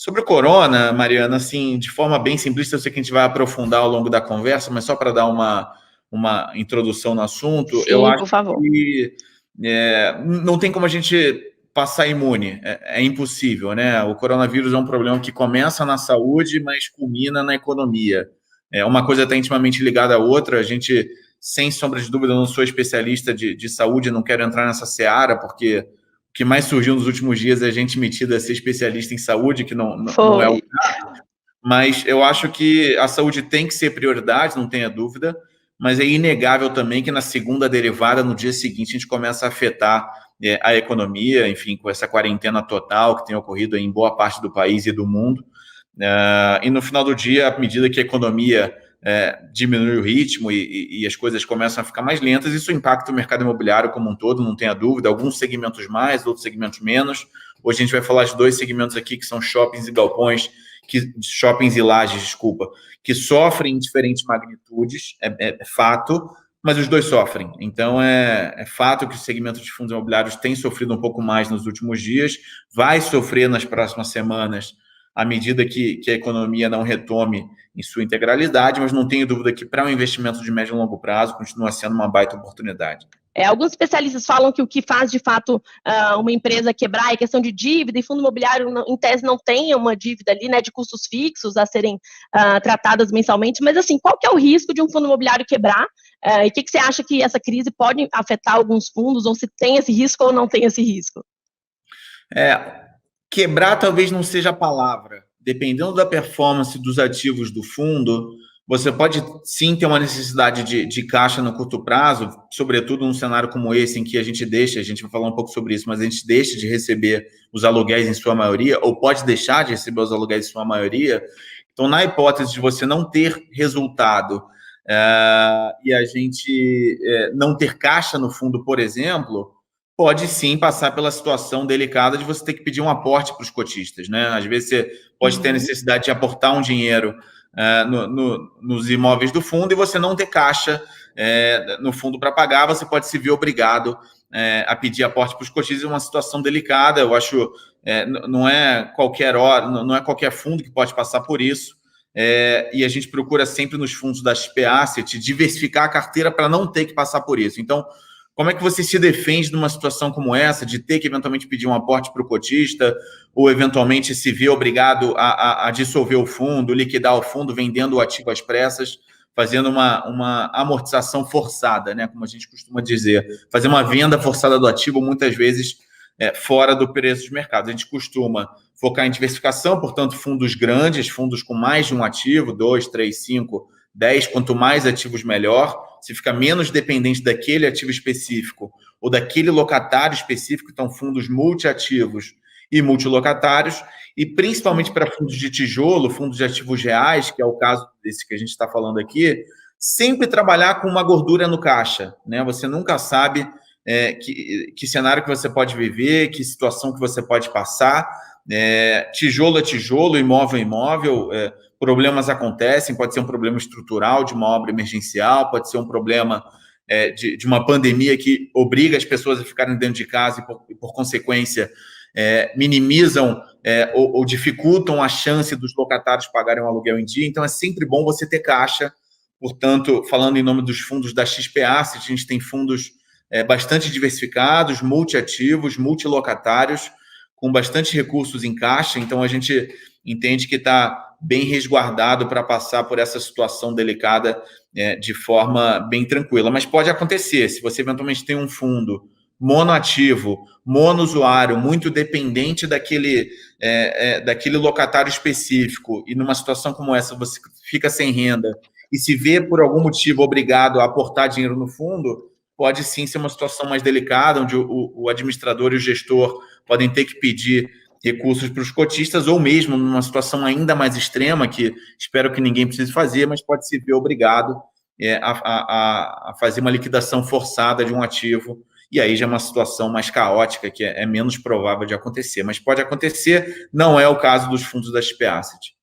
Sobre o corona, Mariana, assim, de forma bem simplista, eu sei que a gente vai aprofundar ao longo da conversa, mas só para dar uma introdução no assunto, eu Sim, acho por favor. que não tem como a gente passar imune, é impossível, né? O coronavírus é um problema que começa na saúde, mas culmina na economia. Uma coisa está intimamente ligada à outra, a gente, sem sombra de dúvida, eu não sou especialista de saúde, não quero entrar nessa seara, porque o que mais surgiu nos últimos dias é a gente metida a ser especialista em saúde, que não é o... Foi. Mas eu acho que a saúde tem que ser prioridade, não tenha dúvida, mas é inegável também que na segunda derivada, no dia seguinte, a gente começa a afetar a economia, enfim, com essa quarentena total que tem ocorrido em boa parte do país e do mundo. E no final do dia, à medida que a economia diminui o ritmo e as coisas começam a ficar mais lentas, isso impacta o mercado imobiliário como um todo, não tenha dúvida, alguns segmentos mais, outros segmentos menos. Hoje a gente vai falar de dois segmentos aqui, que são shoppings e galpões, shoppings e lajes, desculpa, que sofrem em diferentes magnitudes, é fato, mas os dois sofrem. Então, é fato que o segmento de fundos imobiliários tem sofrido um pouco mais nos últimos dias, vai sofrer nas próximas semanas, à medida que a economia não retome em sua integralidade, mas não tenho dúvida que para um investimento de médio e longo prazo continua sendo uma baita oportunidade. Alguns especialistas falam que o que faz, de fato, uma empresa quebrar é questão de dívida, e fundo imobiliário, em tese, não tem uma dívida ali, né, de custos fixos a serem tratadas mensalmente, mas, assim, qual que é o risco de um fundo imobiliário quebrar? E o que você acha que essa crise pode afetar alguns fundos, ou se tem esse risco ou não tem esse risco? Quebrar talvez não seja a palavra. Dependendo da performance dos ativos do fundo, você pode sim ter uma necessidade de caixa no curto prazo, sobretudo num cenário como esse, em que a gente vai falar um pouco sobre isso, mas a gente deixa de receber os aluguéis em sua maioria, ou pode deixar de receber os aluguéis em sua maioria. Então, na hipótese de você não ter resultado e a gente não ter caixa no fundo, por exemplo, pode sim passar pela situação delicada de você ter que pedir um aporte para os cotistas, né? Às vezes você pode ter a necessidade de aportar um dinheiro nos imóveis do fundo e você não ter caixa no fundo para pagar, você pode se ver obrigado a pedir aporte para os cotistas. É uma situação delicada, eu acho, não é qualquer hora, não é qualquer fundo que pode passar por isso. E a gente procura sempre nos fundos da XP Asset diversificar a carteira para não ter que passar por isso. Então, como é que você se defende numa situação como essa, de ter que eventualmente pedir um aporte para o cotista, ou eventualmente se ver obrigado a dissolver o fundo, liquidar o fundo, vendendo o ativo às pressas, fazendo uma amortização forçada, né, como a gente costuma dizer, fazer uma venda forçada do ativo, muitas vezes fora do preço de mercado. A gente costuma focar em diversificação, portanto, fundos grandes, fundos com mais de um ativo, 2, 3, 5, 10, quanto mais ativos, melhor. Você fica menos dependente daquele ativo específico ou daquele locatário específico, então fundos multiativos e multilocatários, e principalmente para fundos de tijolo, fundos de ativos reais, que é o caso desse que a gente está falando aqui, sempre trabalhar com uma gordura no caixa, né? Você nunca sabe que cenário que você pode viver, que situação que você pode passar. Tijolo é tijolo, imóvel é imóvel, problemas acontecem, pode ser um problema estrutural de uma obra emergencial, pode ser um problema de uma pandemia que obriga as pessoas a ficarem dentro de casa e, por consequência, minimizam ou dificultam a chance dos locatários pagarem um aluguel em dia. Então, é sempre bom você ter caixa. Portanto, falando em nome dos fundos da XP Asset, a gente tem fundos bastante diversificados, multiativos, multilocatários, com bastante recursos em caixa. Então, a gente entende que está bem resguardado para passar por essa situação delicada de forma bem tranquila. Mas pode acontecer, se você eventualmente tem um fundo monoativo, monousuário, muito dependente daquele locatário específico, e numa situação como essa você fica sem renda e se vê, por algum motivo, obrigado a aportar dinheiro no fundo, pode sim ser uma situação mais delicada, onde o administrador e o gestor podem ter que pedir recursos para os cotistas, ou mesmo numa situação ainda mais extrema, que espero que ninguém precise fazer, mas pode se ver obrigado a fazer uma liquidação forçada de um ativo, e aí já é uma situação mais caótica, que é menos provável de acontecer. Mas pode acontecer, não é o caso dos fundos da XP Asset.